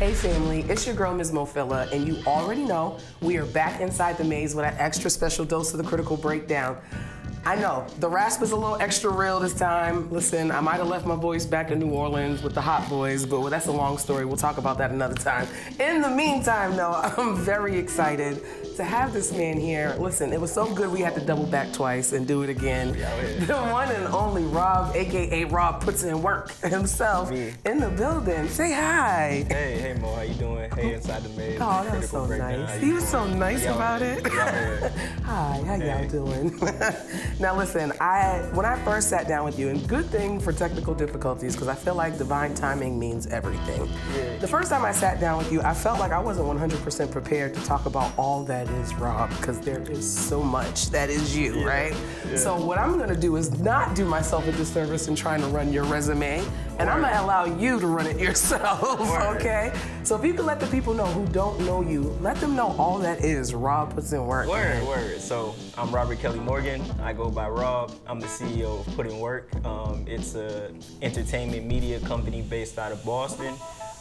Hey family, it's your girl Ms. Mofilla, and you already know we are back inside the maze with an extra special dose of the critical breakdown. I know, the rasp is a little extra real this time. Listen, I might have left my voice back in New Orleans with the Hot Boys, but that's a long story. We'll talk about that another time. In the meantime, though, I'm very excited to have this man here. Listen, it was so good we had to double back twice and do it again. The one and only Rob, aka Rob Puts In Work himself, in the building. Say hi. Hey Mo, how you doing? Hey, Inside the Maze. Oh, that was so nice. He was so nice about it. Hi, how y'all doing? Now listen, when I first sat down with you, and good thing for technical difficulties, because I feel like divine timing means everything. Yeah. The first time I sat down with you, I felt like I wasn't 100% prepared to talk about all that is Rob, because there is so much that is you, right? Yeah. So what I'm gonna do is not do myself a disservice in trying to run your resume, and I'm gonna allow you to run it yourself, okay? So if you could let the people know who don't know you, let them know all that is Rob Puts In Work. Word. So I'm Robert Kelly Morgan. I go by Rob. I'm the CEO of Putinwork. It's an entertainment media company based out of Boston.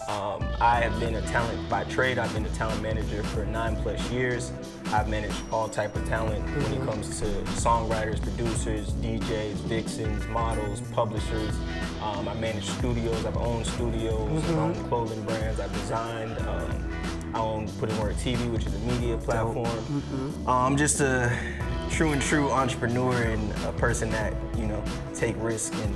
I have been a talent by trade. I've been a talent manager for 9+ years. I've managed all type of talent when it comes to songwriters, producers, DJs, vixens, models, publishers. I manage studios. I've owned studios, I own clothing brands. I've designed. I own Putinworktv, which is a media platform. I'm just a true entrepreneur and a person that, you know, take risks and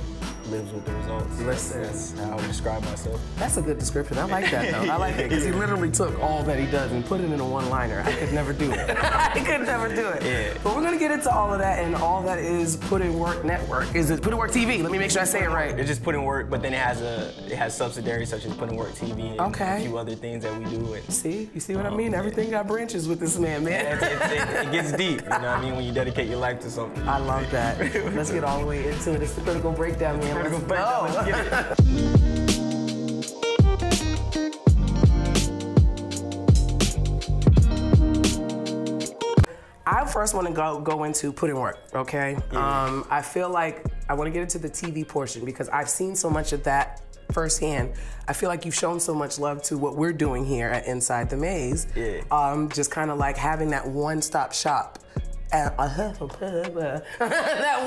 lives with the results. Listen. That's how I would describe myself. That's a good description. I like that, though. I like it, because he literally took all that he does and put it in a one-liner. I could never do it. I could never do it. Yeah. But we're going to get into all of that, and all that is Putinwork Network. Is it Putinworktv? Let me make sure I say it right. It's just Putinwork, but then it has subsidiaries such as Putinworktv and a few other things that we do. And, see? You see what I mean? Everything got branches with this man, man. It gets deep, you know what I mean, when you dedicate your life to something. I love that. Let's get all the way into it. It's the critical breakdown, man. Let's go. Let's get it. I first want to go into Putinwork, okay? Yeah. I feel like I want to get into the TV portion because I've seen so much of that firsthand. I feel like you've shown so much love to what we're doing here at Inside the Maze. Yeah. Just kind of like having that one-stop shop. That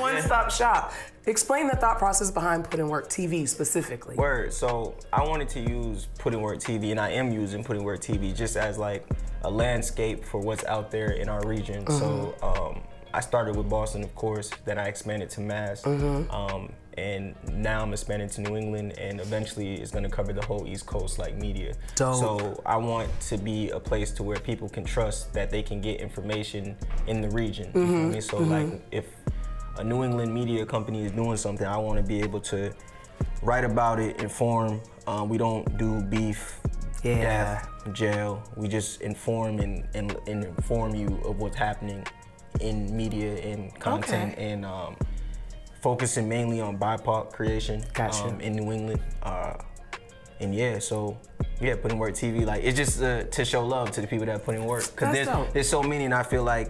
one-stop shop. Explain the thought process behind Putinworktv specifically. Word. So I wanted to use Putinworktv, and I am using Putinworktv just as like a landscape for what's out there in our region. So I started with Boston, of course, then I expanded to Mass, and now I'm expanding to New England, and eventually it's gonna cover the whole East Coast like media. Dope. So I want to be a place to where people can trust that they can get information in the region. You feel me? So like if a New England media company is doing something, I want to be able to write about it, inform. We don't do beef, death, jail. We just inform and inform you of what's happening in media and content, and focusing mainly on BIPOC creation in New England. And yeah, so yeah, Putinworktv, like it's just to show love to the people that put in work, because there's so many, and I feel like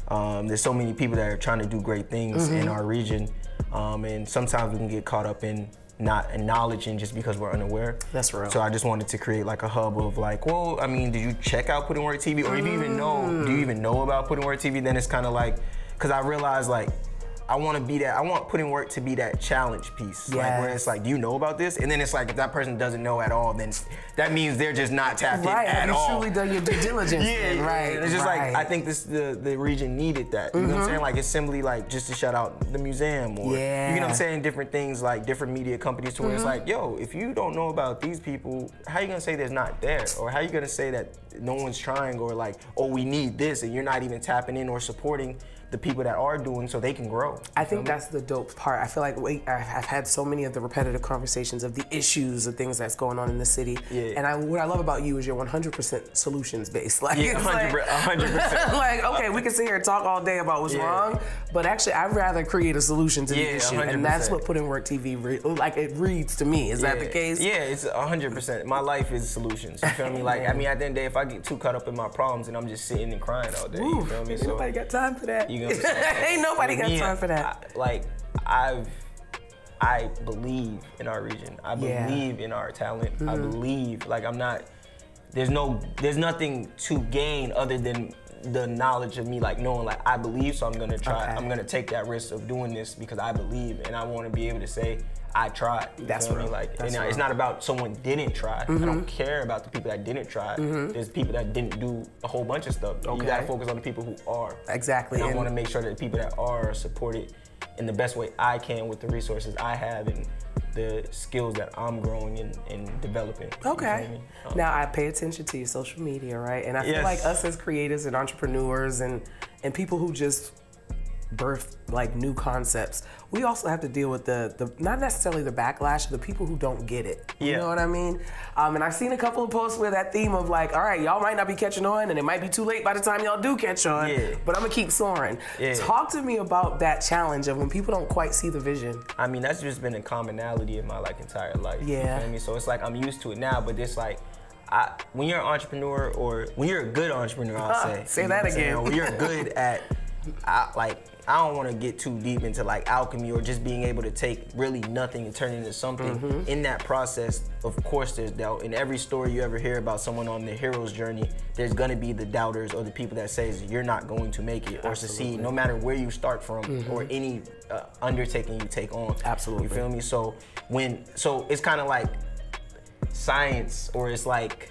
there's so many people that are trying to do great things in our region, and sometimes we can get caught up in not acknowledging just because we're unaware. That's real. So I just wanted to create like a hub of like, well, I mean, did you check out Putinworktv, or if you even know, do you even know about Putinworktv? Then it's kind of like, because I realized like, I want Putinwork to be that challenge piece, like where it's like, do you know about this? And then it's like, if that person doesn't know at all, then that means they're just not tapped in at all. Have you truly done your due diligence? Right. It's just like, I think the region needed that. You know what I'm saying? Like, it's simply like just to shout out the museum, or you know what I'm saying, different things, like different media companies, to where it's like, yo, if you don't know about these people, how you gonna say there's not there? Or how you gonna say that no one's trying, or like, oh, we need this, and you're not even tapping in or supporting the people that are doing so they can grow. I think that's the dope part. I feel like I've had so many of the repetitive conversations of the issues of things that's going on in the city. And what I love about you is you're 100% solutions based. Like, 100%. Like, okay, we can sit here and talk all day about what's wrong, but actually I'd rather create a solution to the issue. 100%. And that's what Putinworktv, like, it reads to me. Is that the case? Yeah, it's 100%. My life is solutions. You feel me? Like, I mean, at the end of the day, if I get too caught up in my problems and I'm just sitting and crying all day, you feel me? Ain't nobody got time for that. You know what I'm saying? Ain't nobody got time for that. I believe in our region. I believe in our talent. I believe, like, I'm not there's nothing to gain other than the knowledge of me, like knowing like I believe, so I'm gonna try. I'm gonna take that risk of doing this because I believe, and I want to be able to say I tried. That's real. Like, and it's not about someone didn't try. I don't care about the people that didn't try. There's people that didn't do a whole bunch of stuff. You gotta focus on the people who are. Exactly. And I want to make sure that the people that are supported in the best way I can with the resources I have and the skills that I'm growing and developing. Okay. Now I pay attention to your social media, right? And I feel like us as creators and entrepreneurs and people who just birth like new concepts, we also have to deal with the not necessarily the backlash of the people who don't get it. You know what I mean? And I've seen a couple of posts with that theme of like, all right, y'all might not be catching on and it might be too late by the time y'all do catch on, but I'm gonna keep soaring. Talk to me about that challenge of when people don't quite see the vision. I mean, that's just been a commonality in my like entire life. You know what I mean? So it's like I'm used to it now, but it's like when you're an entrepreneur, or when you're a good entrepreneur, I'll say that again. When you're good at I don't want to get too deep into like alchemy or just being able to take really nothing and turn it into something. In that process, of course, there's doubt. In every story you ever hear about someone on the hero's journey, there's gonna be the doubters or the people that says you're not going to make it or succeed, no matter where you start from or any undertaking you take on. Absolutely. You feel me? So it's kind of like science, or it's like,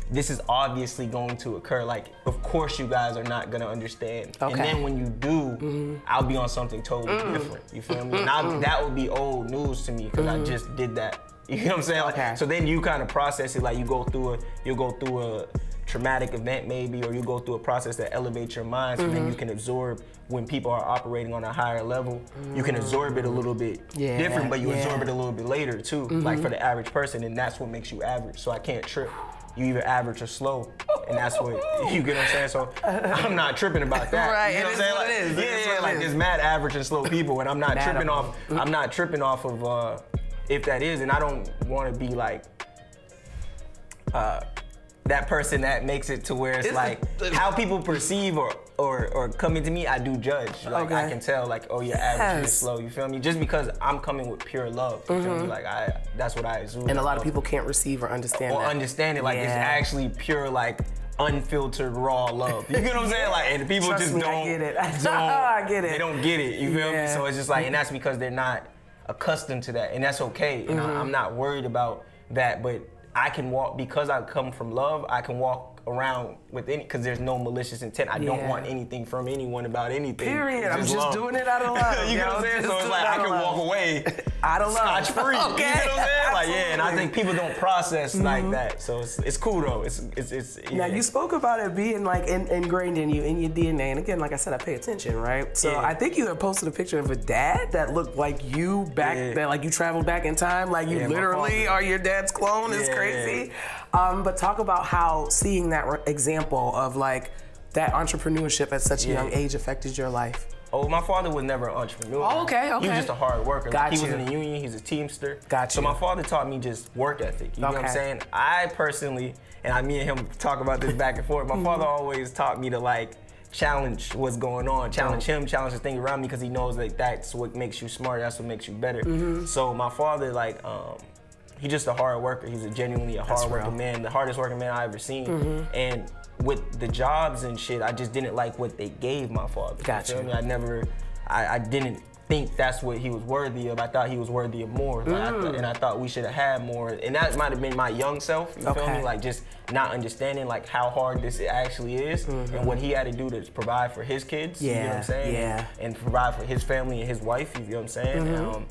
this is obviously going to occur. Like, of course you guys are not gonna understand. And then when you do, I'll be on something totally different. You feel me? And that would be old news to me because I just did that. You know what I'm saying? Like, so then you kind of process it, like you'll go through a traumatic event maybe, or you go through a process that elevates your mind, so then you can absorb when people are operating on a higher level. You can absorb it a little bit different, but you absorb it a little bit later too, like for the average person, and that's what makes you average. So I can't trip. You either average or slow, and that's what, you get what I'm saying? So I'm not tripping about that. Right, you know what I'm saying? Like, like there's mad average and slow people, and I'm not tripping off. I'm not tripping off of if that is, and I don't want to be like that person that makes it to where it's like how people perceive or come into me, I do judge. Like I can tell, like, oh, you're average, you're slow. You feel me? Just because I'm coming with pure love. You feel me? Like that's what I assume. And a lot of people can't receive or understand or that. understand it. Like it's actually pure, like unfiltered, raw love. You get what I'm saying? Like, and people Trust just me, don't. I get it. I get it. They don't get it. You feel me? So it's just like, and that's because they're not accustomed to that, and that's okay. And I'm not worried about that, but I can walk, because I come from love, I can walk around with any, because there's no malicious intent. I don't want anything from anyone about anything. Period. I'm just doing it out of love. You know what I'm saying? So it's like I can walk away out of love, scotch free. You know what I'm saying? Like, and I think people don't process like that. So it's cool though. It's Now you spoke about it being like ingrained in you, in your DNA, and again, like I said, I pay attention, right? So I think you had posted a picture of a dad that looked like you back then, like you traveled back in time, like you literally are your dad's clone. It's crazy. But talk about how seeing that example of like that entrepreneurship at such a young age affected your life. Oh, my father was never an entrepreneur. Oh, okay. He was just a hard worker. Got he was in the union, he's a teamster. So my father taught me just work ethic. You know what I'm saying? I personally, and me and him talk about this back and forth, my father always taught me to like challenge what's going on, challenge him, challenge the things around me, because he knows that that's what makes you smart, that's what makes you better. So my father, like, he's just a hard worker. He's genuinely a hard working man, the hardest working man I ever seen. And with the jobs and shit, I just didn't like what they gave my father. You feel me? I didn't think that's what he was worthy of. I thought he was worthy of more. Like, and I thought we should have had more. And that might have been my young self, you feel me? Like just not understanding like how hard this actually is and what he had to do to provide for his kids, you know what I'm saying? And provide for his family and his wife, you know what I'm saying?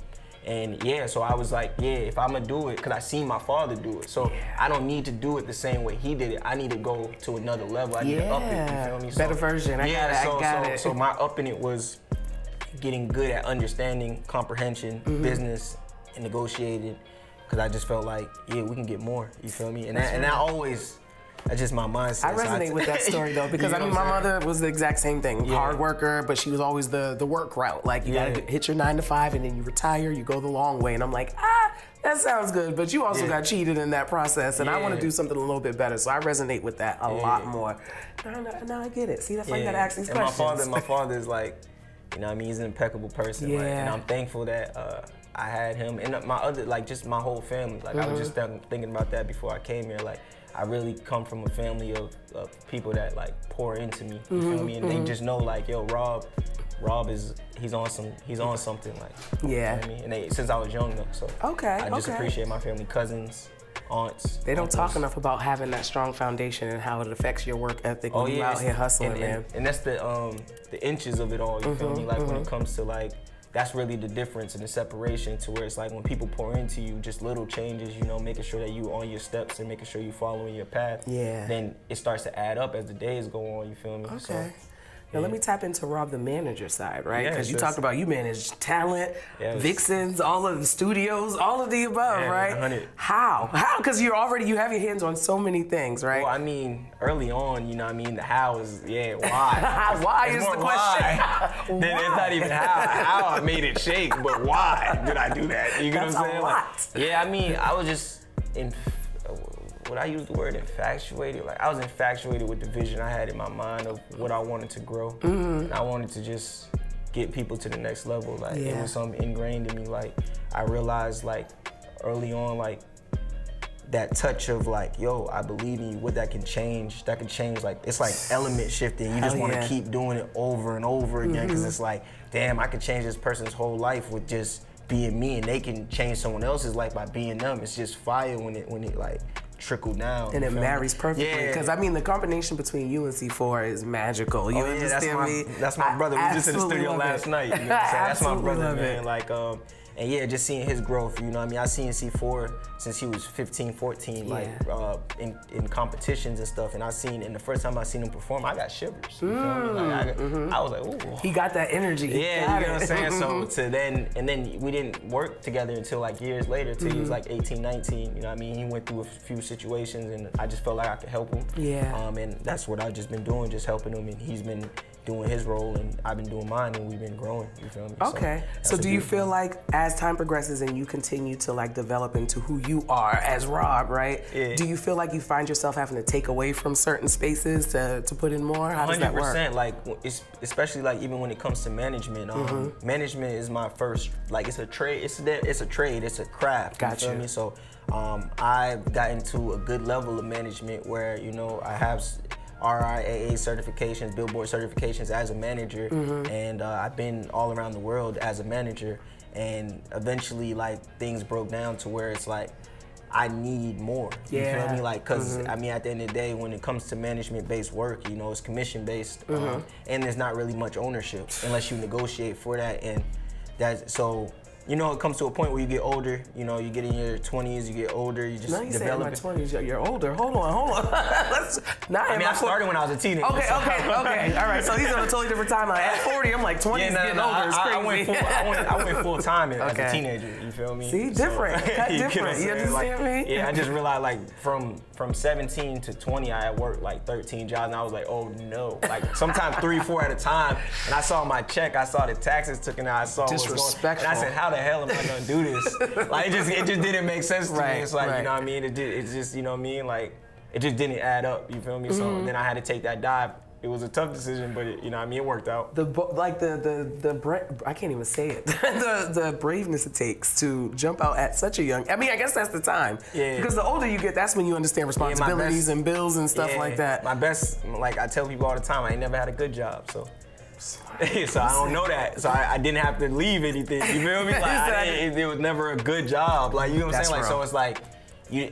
And so I was like, if I'm gonna do it, because I seen my father do it, so I don't need to do it the same way he did it. I need to go to another level. I need to up it, you feel me? So, better version, I got it. So my upping it was getting good at understanding, comprehension, business, and negotiating, because I just felt like, we can get more, you feel me? And I always, that's just my mindset. I resonate with that story though, because I mean, my mother was the exact same thing. Hard worker, but she was always the work route. Like you gotta hit your 9 to 5 and then you retire, you go the long way. And I'm like, that sounds good, but you also got cheated in that process, and I want to do something a little bit better. So I resonate with that a lot more. Now I get it. See, that's why you gotta ask these questions. My father is like, You know what I mean? He's an impeccable person. Yeah. Like, and I'm thankful that I had him and my other, like just my whole family. Like I was just thinking about that before I came here. Like I really come from a family of people that like pour into me. You feel me? And they just know like, yo, Rob he's on something. Like, yeah. You know what I mean? And since I was young though, so I just appreciate my family, cousins, aunts. They don't talk enough about having that strong foundation and how it affects your work ethic when you're out here hustling, man. And that's the inches of it all. You feel me? Like when it comes to like. That's really the difference and the separation to where it's like when people pour into you, just little changes, you know, making sure that you on your steps and making sure you following your path. Yeah. Then it starts to add up as the days go on, you feel me? Okay. So, now let me tap into Rob, the manager side, right? Because you talked about you manage talent, vixens, all of the studios, all of the above, right? 100. How? Because you have your hands on so many things, right? Well, I mean, early on, you know what I mean, the how is, why? Why is the question? Then it's not even how I made it shake, but why did I do that? You know what I'm saying? Like, yeah, I mean, I was just would I use the word infatuated? Like I was infatuated with the vision I had in my mind of what I wanted to grow. And I wanted to just get people to the next level. Like it was something ingrained in me. Like I realized like early on, like that touch of like, yo, I believe in you, what that can change. That can change, like, it's like element shifting. You just want to keep doing it over and over again because it's like, damn, I could change this person's whole life with just being me, and they can change someone else's life by being them. It's just fire when it like trickle down. And it marries perfectly. Because I mean, the combination between you and C4 is magical. You understand me? That's my brother. We were just in the studio last night. You know what I'm saying? That's my brother, man. Like, and yeah, just seeing his growth, you know what I mean? I seen C4 since he was 15, 14, like in competitions and stuff. And the first time I seen him perform, I got shivers. You feel me? Like, I was like, ooh. He got that energy. Yeah, you know what I'm saying? So then we didn't work together until like years later, till he was like 18, 19, you know what I mean? He went through a few situations and I just felt like I could help him. Yeah. And that's what I've just been doing, just helping him, and he's been doing his role and I've been doing mine, and we've been growing, you feel me? Okay, so do you feel like as time progresses and you continue to like develop into who you are as Rob, right? Yeah. Do you feel like you find yourself having to take away from certain spaces to put in more? How does that work? 100%, like, especially like even when it comes to management, management is my first, like it's a trade, it's a craft, Gotcha. You feel me? So I've gotten to a good level of management where, you know, I have RIAA certifications, Billboard certifications as a manager, and I've been all around the world as a manager, and eventually like things broke down to where it's like I need more. You feel me? Like, cause I mean, at the end of the day, when it comes to management-based work, you know, it's commission-based, and there's not really much ownership unless you negotiate for that, and that's so. You know, it comes to a point where you get older, you know, you get in your 20s, you get older, you just develop. Now you say in my 20s, you're older. Hold on. I started when I was a teenager. Okay. All right, so he's on a totally different timeline. At 40, I'm like 20s getting older. It's crazy. I went full time as a teenager, you feel me? See, different. Different. You understand me? Yeah, I just realized like from 17 to 20, I had worked like 13 jobs, and I was like, oh no. Like sometimes 3, 4 at a time, and I saw my check, I saw the taxes taken out, I saw what was going on, and I said, how the hell am I gonna do this? Like it just didn't make sense to me. It's like, you know what I mean? It's just, you know what I mean? Like it just didn't add up, you feel me? So then I had to take that dive. It was a tough decision, but you know what I mean? It worked out. I can't even say it. the braveness it takes to jump out at such a young, I mean, I guess that's the time. Yeah. Because the older you get, that's when you understand responsibilities and bills and stuff like that. My best, like I tell people all the time, I ain't never had a good job, so. So I don't know that. So I didn't have to leave anything. You feel me? Like it was never a good job. Like, you know what I'm saying? Like, so it's like,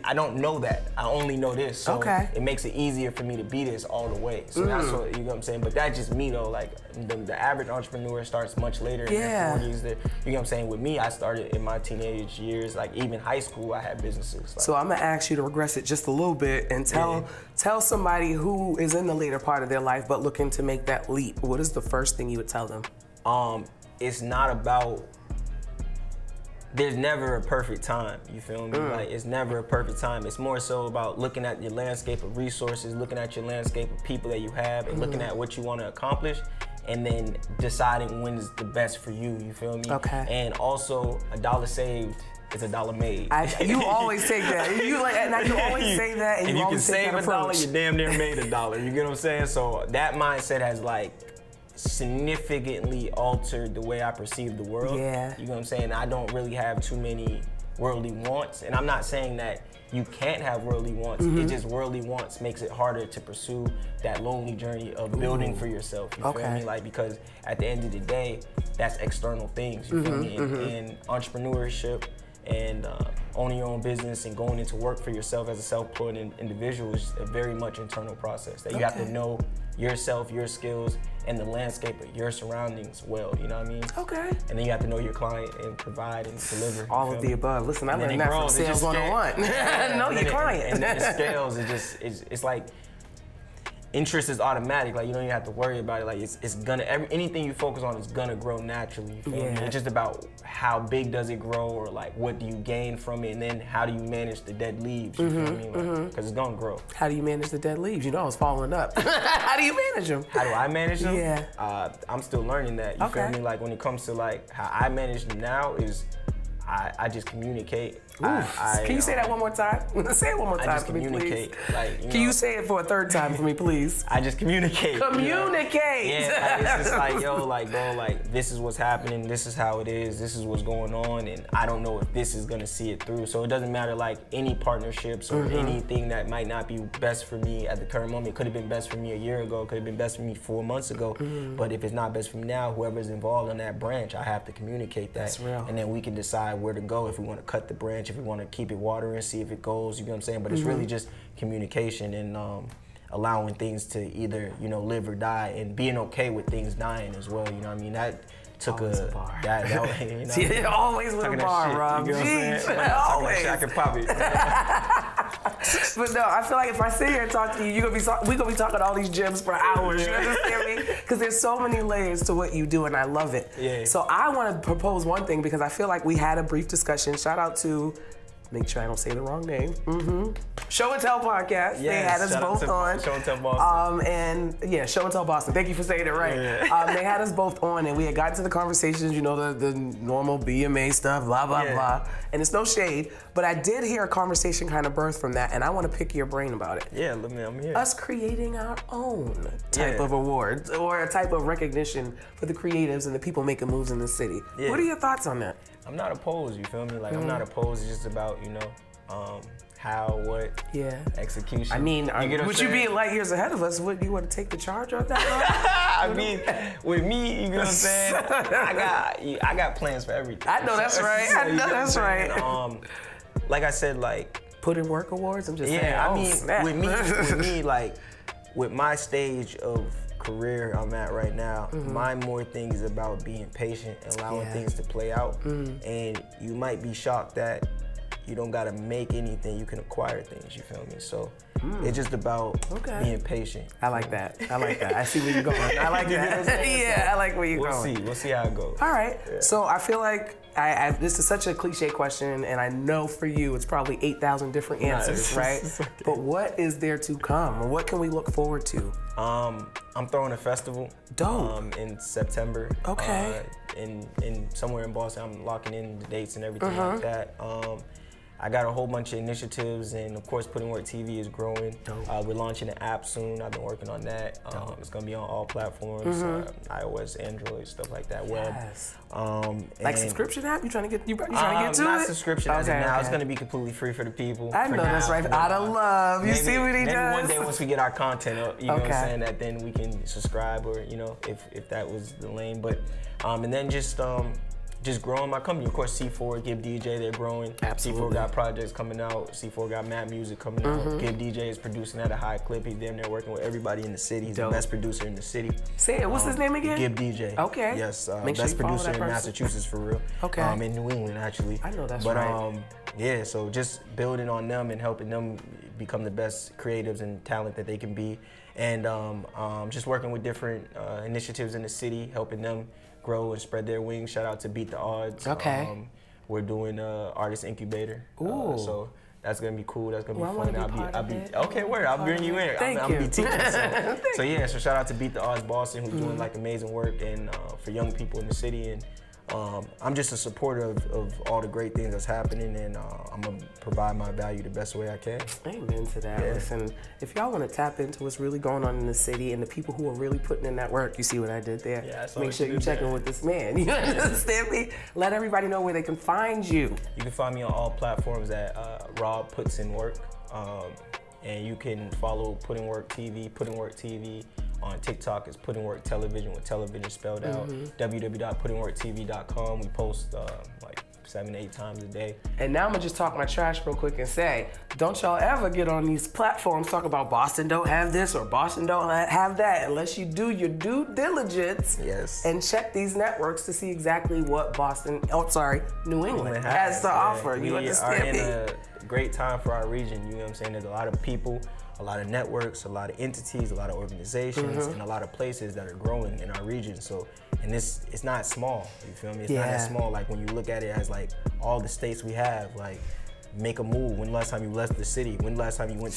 I don't know that. I only know this. So it makes it easier for me to be this all the way. So that's what, you know what I'm saying? But that's just me though. Like the average entrepreneur starts much later in their 40s. You know what I'm saying? With me, I started in my teenage years. Like even high school, I had businesses. Like, so I'm gonna ask you to regress it just a little bit and tell somebody who is in the later part of their life but looking to make that leap. What is the first thing you would tell them? It's not about. There's never a perfect time, you feel me? Like, it's never a perfect time. It's more so about looking at your landscape of resources, looking at your landscape of people that you have, and looking at what you want to accomplish, and then deciding when is the best for you, you feel me? Okay. And also, $1 saved is $1 made. You always take that. You always say that, and you always take that approach. If you can save $1, you damn near made $1. You get what I'm saying? So that mindset has like significantly altered the way I perceive the world. Yeah. You know what I'm saying? I don't really have too many worldly wants, and I'm not saying that you can't have worldly wants. It just worldly wants makes it harder to pursue that lonely journey of building for yourself. You feel me? Like, because at the end of the day, that's external things. You feel me? And entrepreneurship and owning your own business and going into work for yourself as a self-employed individual is a very much internal process that you have to know yourself, your skills, and the landscape of your surroundings well, you know what I mean? Okay. And then you have to know your client and provide and deliver. All of the above. Listen, I learned that from Sales 101. Know your client. And then it scales, it's like, interest is automatic. Like, you don't even have to worry about it. Like, it's gonna, anything you focus on is gonna grow naturally, you feel me? It's just about how big does it grow, or like what do you gain from it, and then how do you manage the dead leaves, you feel me? Like, because it's gonna grow. How do you manage the dead leaves? You know I was following up. How do you manage them? How do I manage them? Yeah. I'm still learning that, you feel me? Like, when it comes to like how I manage them now is I just communicate. Can you say that one more time? Say it one more time for me, please. Like, Can you say it for a third time for me, please? I just communicate. Communicate! You know? Yeah, like, it's just like, yo, like, bro, like, this is what's happening, this is how it is, this is what's going on, and I don't know if this is gonna see it through. So it doesn't matter, like, any partnerships or anything that might not be best for me at the current moment. It could have been best for me a year ago, could have been best for me 4 months ago, but if it's not best for me now, whoever's involved in that branch, I have to communicate that. That's real. And then we can decide where to go, if we want to cut the branch, if we want to keep it watering, see if it goes, you know what I'm saying? But it's really just communication and allowing things to either, you know, live or die, and being okay with things dying as well, you know what I mean? That took always a bar. That you know, yeah, always with a bar, Rob. You know what I'm saying? Always. I can pop it. But no, I feel like if I sit here and talk to you, we're gonna be talking all these gems for hours. You understand me? Because there's so many layers to what you do, and I love it. Yeah. So I want to propose one thing, because I feel like we had a brief discussion. Shout out to, make sure I don't say the wrong name. Show and Tell podcast. They had us both on. Show and Tell Boston. And yeah, Show and Tell Boston. Thank you for saying it right. Yeah. They had us both on, and we had gotten to the conversations, you know, the normal BMA stuff, blah, blah, blah. And it's no shade, but I did hear a conversation kind of birth from that, and I want to pick your brain about it. Yeah, I'm here. Us creating our own type of awards, or a type of recognition for the creatives and the people making moves in the city. Yeah. What are your thoughts on that? I'm not opposed, you feel me? Like, I'm not opposed, it's just about, you know, how, what, execution. I mean, would you be light years ahead of us? Would you want to take the charge on that? I mean, with me, you know what I'm saying? I got plans for everything. I know that's right. I know that's right. Like I said, like, Putinwork awards. I'm just saying. Yeah, I mean, with me, like, with my stage of career I'm at right now, my more thing is about being patient and allowing things to play out. And you might be shocked that you don't gotta make anything, you can acquire things, you feel me? So it's just about being patient. I like that. I like that. I see where you're going. I like that. Yeah, I like where you're going. We'll see how it goes. All right. Yeah. So I feel like this is such a cliche question, and I know for you it's probably 8,000 different answers, right? Okay. But what is there to come? What can we look forward to? I'm throwing a festival. Dope. In September. Okay. In somewhere in Boston. I'm locking in the dates and everything like that. I got a whole bunch of initiatives, and of course Putinworktv is growing. We're launching an app soon. I've been working on that. It's gonna be on all platforms, iOS, Android, stuff like that, web. Like subscription app? You trying to get to not it? Not subscription as of now. It's gonna be completely free for the people. I know that's right. Out of love. You see what he does? Maybe one day once we get our content up, you know what I'm saying, that then we can subscribe, or, you know, if that was the lane. But and then just growing my company. Of course, C4, Give DJ, they're growing. Absolutely. C4 got projects coming out. C4 got mad music coming out. Give DJ is producing at a high clip. He's damn near working with everybody in the city. He's the best producer in the city. Say it. What's his name again? Give DJ. Okay. Yes. Best producer in Massachusetts, for real. Okay. In New England, actually. I know that's right. Yeah, so just building on them and helping them become the best creatives and talent that they can be. And just working with different initiatives in the city, helping them grow and spread their wings. Shout out to Beat the Odds. Okay. We're doing Artist Incubator. Ooh. So that's gonna be cool. That's gonna be fun. I'll be okay. Word. I'll bring you in. Thank I'll you. be teaching. So yeah. So shout out to Beat the Odds Boston, who's doing like amazing work and for young people in the city. And I'm just a supporter of all the great things that's happening, and I'm gonna provide my value the best way I can. Amen to that. Yeah. Listen, if y'all want to tap into what's really going on in the city and the people who are really putting in that work, you see what I did there? Yeah, make sure you check in with this man. You understand me? Let everybody know where they can find you. You can find me on all platforms at Rob Putinwork, and you can follow Putinworktv. On TikTok, it's Putinwork Television with television spelled out. www.putinworktv.com. We post like 7 to 8 times a day. And now I'm gonna just talk my trash real quick and say, don't y'all ever get on these platforms talk about Boston don't have this or Boston don't have that unless you do your due diligence and check these networks to see exactly what New England has to offer. You understand me? We are in a great time for our region, you know what I'm saying? There's a lot of people, a lot of networks, a lot of entities, a lot of organizations, and a lot of places that are growing in our region. So, and it's not small, you feel me? It's not as small. Like when you look at it as like all the states we have, like make a move. When the last time you left the city? When the last time you went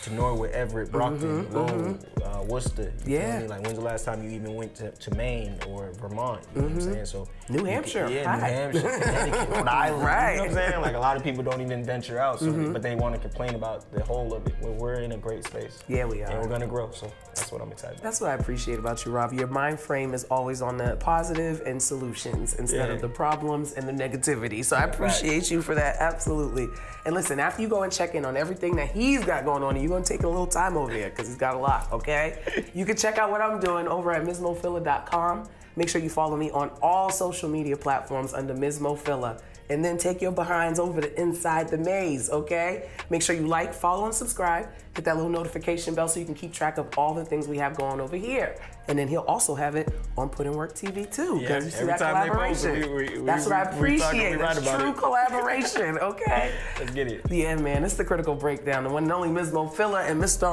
to Norwood, Everett, Brockton, Lowell, Worcester? You feel me? Like when's the last time you even went to Maine or Vermont? You know what I'm saying? So New Hampshire. New Hampshire, Connecticut, Rhode Island. Right. You know what I'm saying? Like a lot of people don't even venture out, so, but they want to complain about the whole of it. We're in a great space. Yeah, we are. And we're gonna grow, so that's what I'm excited about. That's what I appreciate about you, Rob. Your mind frame is always on the positive and solutions instead of the problems and the negativity. So I appreciate you for that, absolutely. And listen, after you go and check in on everything that he's got going on, you're gonna take a little time over here because he's got a lot, okay? You can check out what I'm doing over at MsMoFilla.com. Make sure you follow me on all social media platforms under Ms. Mofilla. And then take your behinds over to Inside the Maze, okay? Make sure you like, follow, and subscribe. Hit that little notification bell so you can keep track of all the things we have going over here. And then he'll also have it on Putinworktv too, because you see that collaboration. That's what I appreciate. That's true collaboration, okay? Let's get it. Yeah, man, it's the critical breakdown. The one and only Ms. Mofilla and Mr.